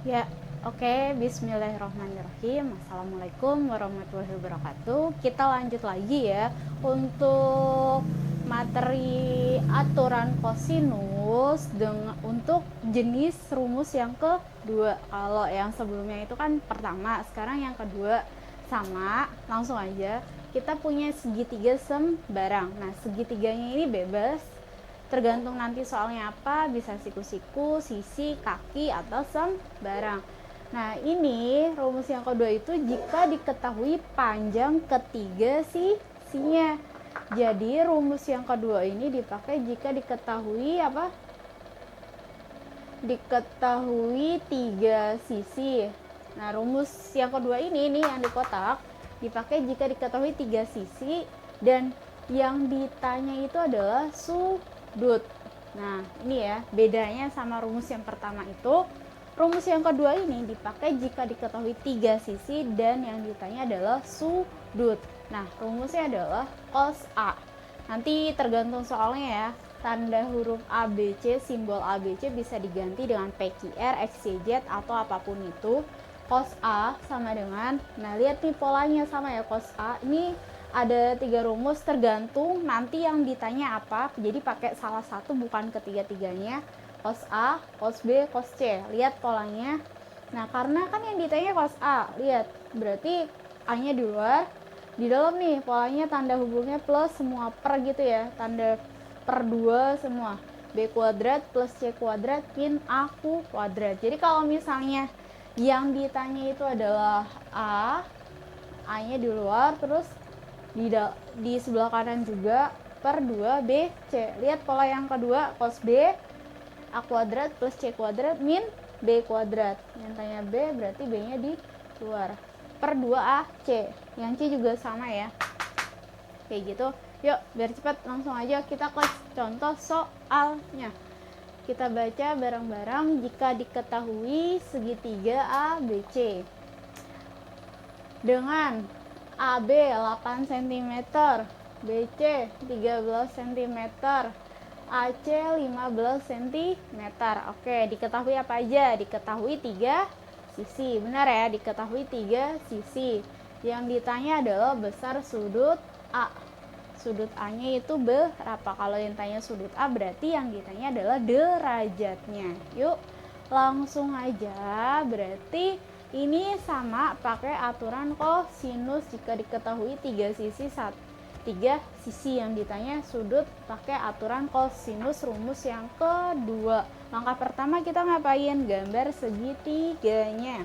Ya, oke. Bismillahirrahmanirrahim. Assalamualaikum warahmatullahi wabarakatuh. Kita lanjut lagi ya untuk materi aturan kosinus untuk jenis rumus yang kedua. Kalau yang sebelumnya itu kan pertama, sekarang yang kedua sama. Langsung aja. Kita punya segitiga sembarang. Nah, segitiganya ini bebas, tergantung nanti soalnya apa, bisa siku-siku, sisi, kaki, atau sembarang. Nah, ini rumus yang kedua itu jika diketahui panjang ketiga sisinya. Jadi rumus yang kedua ini dipakai jika diketahui apa? Diketahui tiga sisi. Nah, rumus yang kedua ini nih yang di kotak dipakai jika diketahui tiga sisi dan yang ditanya itu adalah sudut. Nah, ini ya bedanya sama rumus yang pertama itu. Rumus yang kedua ini dipakai jika diketahui tiga sisi dan yang ditanya adalah sudut. Nah, rumusnya adalah cos A. Nanti tergantung soalnya ya. Tanda huruf ABC, simbol ABC bisa diganti dengan PQR, XYZ atau apapun itu. Cos A sama dengan, nah lihat nih polanya sama ya, cos A ini ada tiga rumus tergantung nanti yang ditanya apa, jadi pakai salah satu bukan ketiga-tiganya. Cos A, cos B, cos C, lihat polanya. Nah, karena kan yang ditanya cos A, lihat berarti A nya di luar, di dalam nih polanya tanda hubungnya plus semua per gitu ya, tanda per 2 semua. B kuadrat plus C kuadrat min A kuadrat. Jadi kalau misalnya yang ditanya itu adalah A nya di luar, terus di sebelah kanan juga per 2 B C. Lihat pola yang kedua, cos B A kuadrat plus C kuadrat min B kuadrat. Yang tanya B berarti B nya di luar, per 2 AC. Yang C juga sama ya, kayak gitu. Yuk biar cepat langsung aja kita ke contoh soalnya. Kita baca bareng-bareng. Jika diketahui segitiga ABC dengan AB 8 cm, BC 13 cm, AC 15 cm. Oke, diketahui apa aja? Diketahui tiga sisi. Benar ya, diketahui tiga sisi. Yang ditanya adalah besar sudut A. Sudut A-nya itu berapa? Kalau yang tanya sudut A berarti yang ditanya adalah derajatnya. Yuk, langsung aja. Berarti ini sama pakai aturan kosinus jika diketahui tiga sisi yang ditanya sudut pakai aturan kosinus rumus yang kedua. Langkah pertama kita ngapain? Gambar segitiganya.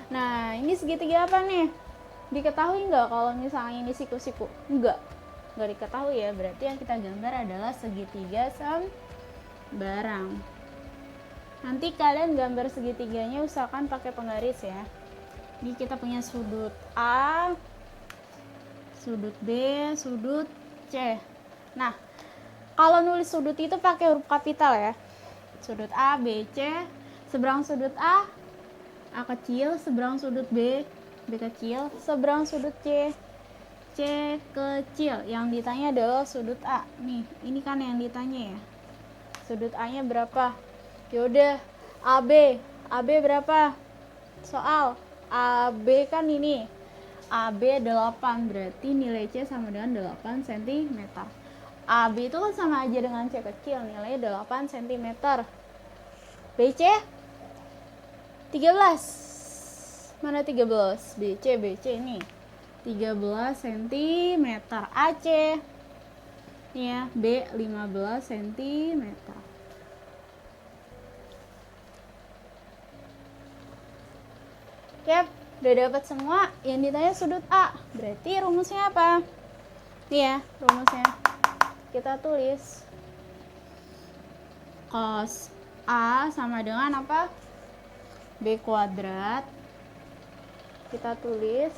Nah, ini segitiga apa nih? Diketahui nggak kalau misalnya ini siku-siku? Nggak diketahui ya. Berarti yang kita gambar adalah segitiga sembarang. Nanti kalian gambar segitiganya usahakan pakai penggaris ya. Ini kita punya sudut A, sudut B, sudut C. Nah, kalau nulis sudut itu pakai huruf kapital ya. Sudut A, B, C. Seberang sudut A kecil. Seberang sudut B kecil. Seberang sudut C kecil. Yang ditanya adalah sudut A. Nih, ini kan yang ditanya ya. Sudut A-nya berapa? Yaudah, AB berapa? Soal AB kan ini AB 8, berarti nilai C sama dengan 8 cm. AB itu kan sama aja dengan C kecil, nilainya 8 cm. BC 13. Mana 13? BC ini 13 cm. AC ini ya, B 15 cm. Yap, udah dapat semua. Yang ditanya sudut A. Berarti rumusnya apa? Nih ya, rumusnya. Kita tulis cos A sama dengan apa? B kuadrat. Kita tulis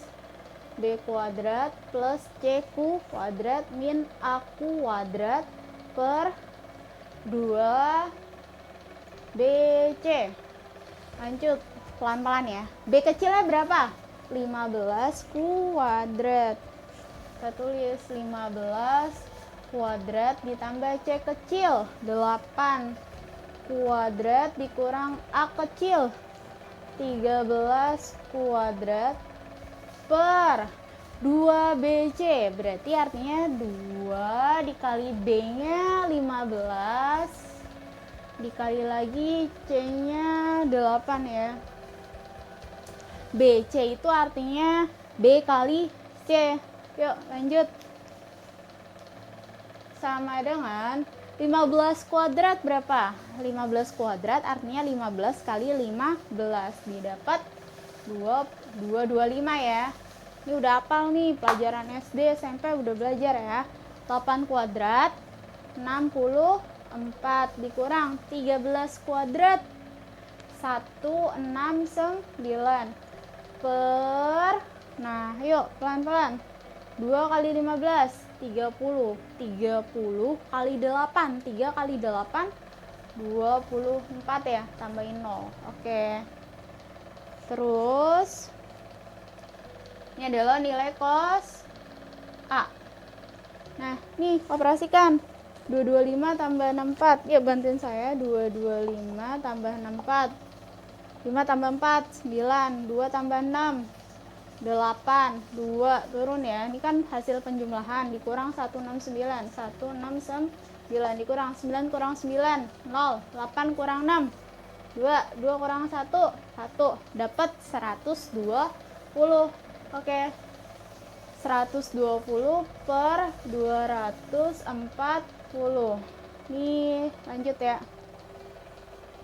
B kuadrat plus C kuadrat min A kuadrat per 2 BC. Lanjut pelan-pelan ya. B kecilnya berapa? 15 kuadrat. Kita tulis 15 kuadrat ditambah C kecil 8 kuadrat dikurang A kecil. 13 kuadrat per 2BC. Berarti artinya 2 dikali B-nya 15. Dikali lagi C-nya 8 ya. BC itu artinya B kali C. Yuk lanjut. Sama dengan 15 kuadrat berapa? 15 kuadrat artinya 15 kali 15 didapat 225 ya. Ini udah hafal nih, pelajaran SD, SMP udah belajar ya. 8 kuadrat 64 dikurang 13 kuadrat 169 per, nah yuk pelan-pelan, 2 kali 15 30 kali 8, 3 kali 8 24 ya, tambahin 0. Oke. Terus ini adalah nilai cos A. Nah, nih operasikan. 225 tambah 64. Yuk bantuin saya. 225 tambah 64. 5 tambah 4 9, 2 tambah 6 8, 2 turun ya. Ini kan hasil penjumlahan, dikurang 169 dikurang 9 kurang 9 0, 8 kurang 6 2 kurang 1 dapat 120. Oke. 120 per 240. Nih lanjut ya.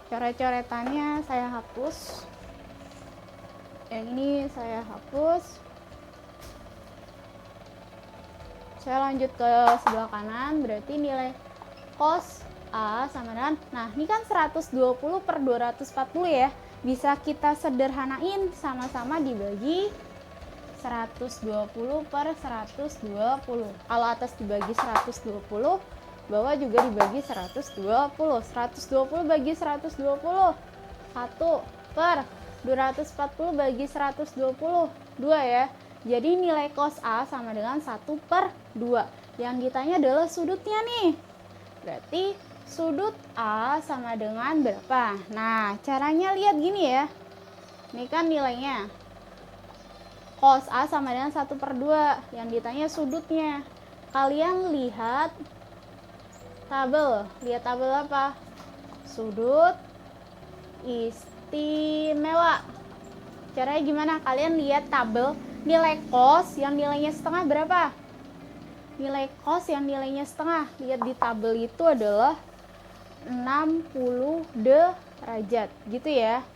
Coret-coretannya saya hapus. Yang ini saya hapus. Saya lanjut ke sebelah kanan, berarti nilai cos A sama dengan, nah ini kan 120 per 240 ya, bisa kita sederhanain, sama-sama dibagi 120 per 120. Kalau atas dibagi 120, bawah juga dibagi 120. 120 bagi 120 1 per 240 bagi 120 2 ya. Jadi nilai cos A sama dengan 1 per 2. Yang ditanya adalah sudutnya nih. Berarti sudut A sama dengan berapa? Nah, caranya lihat gini ya. Ini kan nilainya. Cos A sama dengan 1 per 2. Yang ditanya sudutnya. Kalian lihat tabel. Lihat tabel apa? Sudut istimewa. Caranya gimana? Kalian lihat tabel nilai cos yang nilainya setengah berapa? Nilai cos yang nilainya setengah. Lihat di tabel itu adalah 60 derajat. Gitu ya.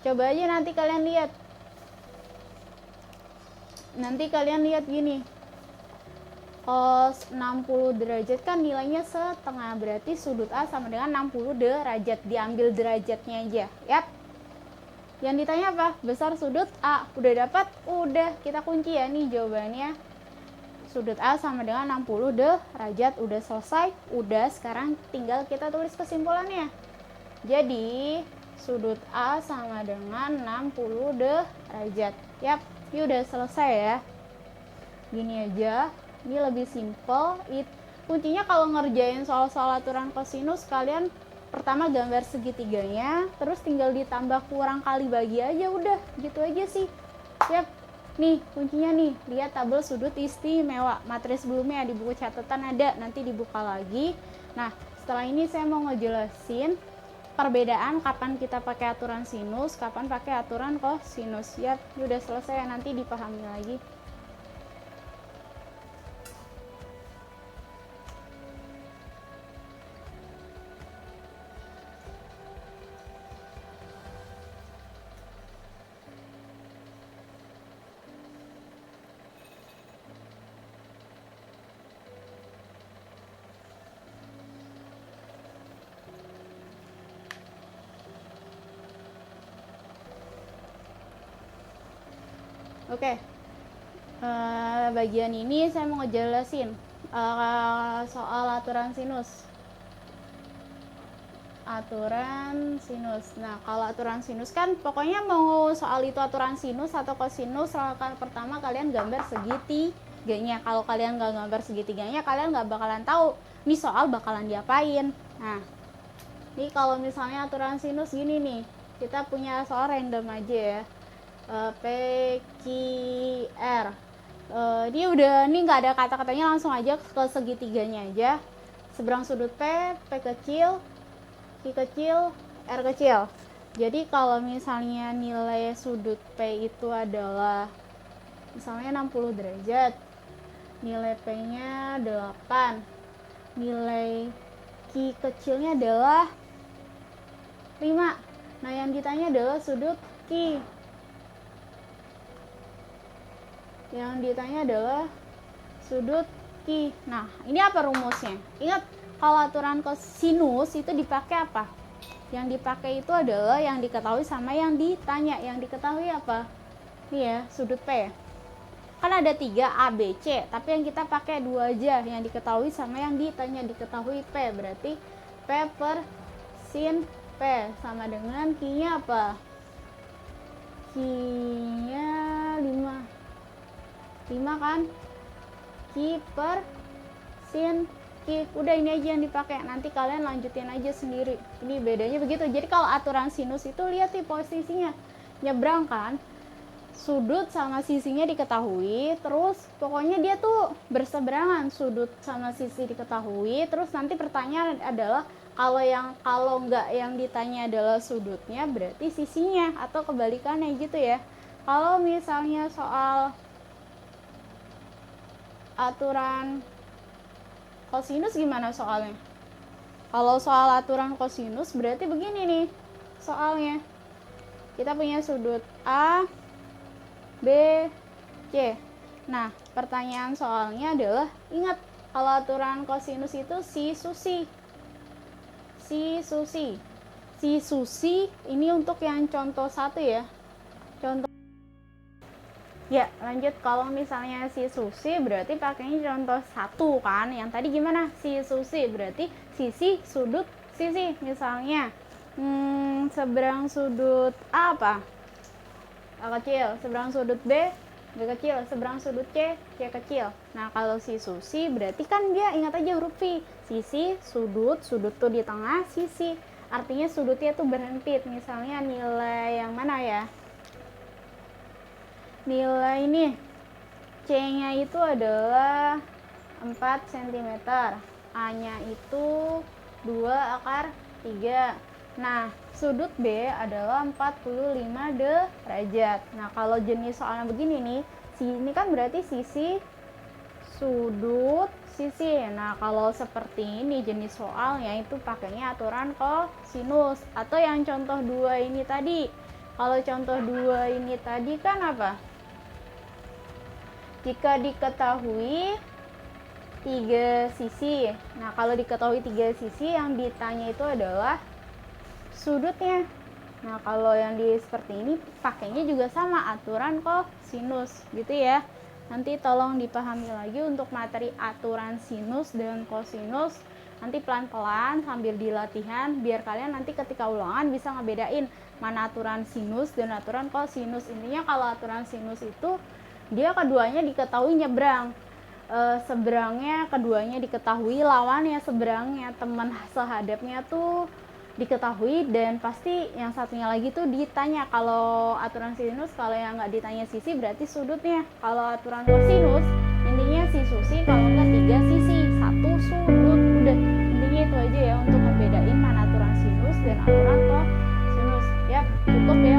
Coba aja nanti kalian lihat. Nanti kalian lihat gini. Cos 60 derajat kan nilainya setengah, berarti sudut A sama dengan 60 derajat. Diambil derajatnya aja, yap. Yang ditanya apa? Besar sudut A. Udah dapat? Udah, kita kunci ya nih jawabannya. Sudut A sama dengan 60 derajat. Udah selesai. Udah, sekarang tinggal kita tulis kesimpulannya. Jadi, sudut A sama dengan 60 derajat. Yap, ini udah selesai ya. Gini aja. Ini lebih simple. Kuncinya kalau ngerjain soal-soal aturan kosinus, kalian pertama gambar segitiganya, terus tinggal ditambah kurang kali bagi aja, udah gitu aja sih. Yap. Nih kuncinya nih, lihat tabel sudut istimewa. Materi sebelumnya di buku catatan ada, nanti dibuka lagi. Nah, setelah ini saya mau ngejelasin perbedaan kapan kita pakai aturan sinus, kapan pakai aturan kosinus. Yap, ini udah selesai, nanti dipahami lagi. Oke, bagian ini saya mau ngejelasin soal aturan sinus. Aturan sinus. Nah, kalau aturan sinus kan pokoknya mau soal itu aturan sinus atau kosinus, pertama kalian gambar segitiganya. Kalau kalian nggak gambar segitiganya, kalian nggak bakalan tahu nih soal bakalan diapain. Nah, Nih kalau misalnya aturan sinus gini nih, kita punya soal random aja ya. P, Q, R. Ini udah, nih nggak ada kata-katanya, langsung aja ke segitiganya aja. Seberang sudut P kecil, Q kecil, R kecil. Jadi kalau misalnya nilai sudut P itu adalah misalnya 60 derajat, nilai P-nya 8, nilai Q kecilnya adalah 5. Nah, yang ditanya adalah sudut Q. Yang ditanya adalah sudut Q. Nah, ini apa rumusnya? Ingat, kalau aturan kosinus itu dipakai apa? Yang dipakai itu adalah yang diketahui sama yang ditanya. Yang diketahui apa? Ini ya, sudut P. Kan ada 3 A, B, C, tapi yang kita pakai 2 aja, yang diketahui sama yang ditanya. Diketahui P, berarti P per sin P sama dengan Q-nya apa? Q-nya 5 kan? Q per sin Q. Udah, ini aja yang dipakai. Nanti kalian lanjutin aja sendiri. Ini bedanya begitu. Jadi kalau aturan sinus itu lihat nih posisinya. Nyebrang kan? Sudut sama sisinya diketahui, terus pokoknya dia tuh berseberangan, sudut sama sisi diketahui. Terus nanti pertanyaan adalah kalau nggak yang ditanya adalah sudutnya, berarti sisinya, atau kebalikannya gitu ya. Kalau misalnya soal aturan kosinus gimana soalnya? Kalau soal aturan kosinus berarti begini nih soalnya. Kita punya sudut A, B, C. Nah, pertanyaan soalnya adalah, ingat kalau aturan kosinus itu si susi. Si susi ini untuk yang contoh 1 ya. Contoh. Ya, lanjut. Kalau misalnya si susi berarti pakainya contoh 1 kan. Yang tadi gimana? Si susi berarti sisi, sudut, sisi. Misalnya seberang sudut A apa? A kecil. Seberang sudut B kecil. Seberang sudut C kecil. Nah, kalau si susi berarti kan dia, ingat aja huruf V. Sisi, sudut tuh di tengah, sisi. Artinya sudutnya tuh berhempit. Misalnya nilai yang mana ya? Nilai ini C-nya itu adalah 4 cm, A-nya itu 2/3. Nah, sudut B adalah 45 derajat. Nah, kalau jenis soalnya begini nih, ini kan berarti sisi, sudut, sisi. Nah, kalau seperti ini jenis soalnya itu pakainya aturan kosinus. Atau yang contoh 2 ini tadi. Kalau contoh 2 ini tadi kan apa? Jika diketahui 3 sisi. Nah, kalau diketahui 3 sisi, yang ditanya itu adalah sudutnya. Nah, kalau yang di seperti ini pakainya juga sama, aturan kosinus gitu ya. Nanti tolong dipahami lagi untuk materi aturan sinus dan kosinus. Nanti pelan-pelan sambil dilatihan biar kalian nanti ketika ulangan bisa ngebedain mana aturan sinus dan aturan kosinus. Intinya kalau aturan sinus itu dia keduanya diketahui nyebrang, seberangnya keduanya diketahui, lawannya seberangnya, teman sehadapnya tuh diketahui, dan pasti yang satunya lagi tuh ditanya. Kalau aturan sinus, kalau yang nggak ditanya sisi berarti sudutnya. Kalau aturan kosinus intinya si susi, kalau nggak 3 sisi 1 sudut. Udah, intinya itu aja ya untuk membedain mana aturan sinus dan aturan kosinus. Ya, cukup ya.